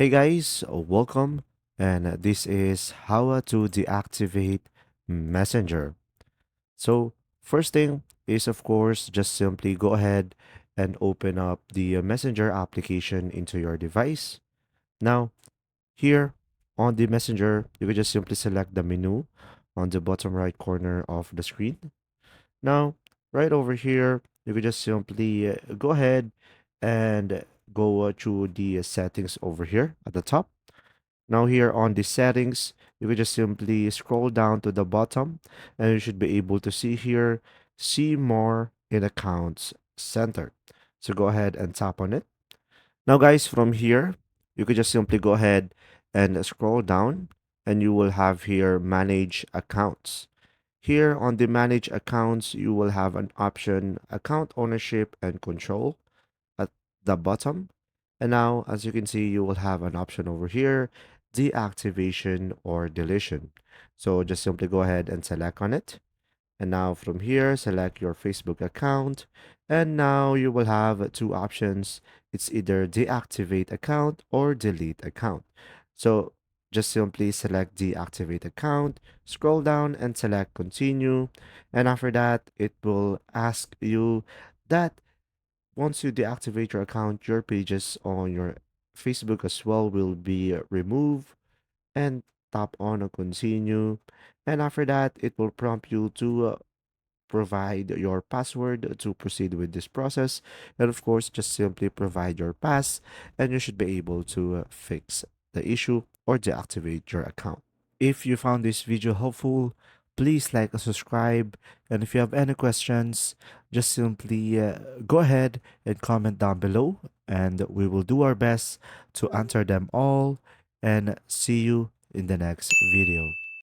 Hey guys, welcome. And this is how to deactivate Messenger. So, first thing is, of course, just simply go ahead and open up the Messenger application into your device. Now, here on the Messenger, you can just simply select the menu on the bottom right corner of the screen. Now, right over here, you can just simply go ahead and go to the settings over here at the top. Now here on the settings, you can just simply scroll down to the bottom and you should be able to see here, see more in accounts center. So go ahead and tap on it. Now guys, from here, you could just simply go ahead and scroll down and you will have here manage accounts. Here on the manage accounts, you will have an option account ownership and control at the bottom. And now, as you can see, you will have an option over here, deactivation or deletion. So just simply go ahead and select on it. And now from here, select your Facebook account. And now you will have two options. It's either deactivate account or delete account. So just simply select deactivate account, scroll down and select continue. And after that, it will ask you that once you deactivate your account, your pages on your Facebook as well will be removed and tap on continue. And after that, it will prompt you to provide your password to proceed with this process. And of course, just simply provide your pass and you should be able to fix the issue or deactivate your account. If you found this video helpful, please like and subscribe. And if you have any questions, just simply go ahead and comment down below, and we will do our best to answer them all. And see you in the next video.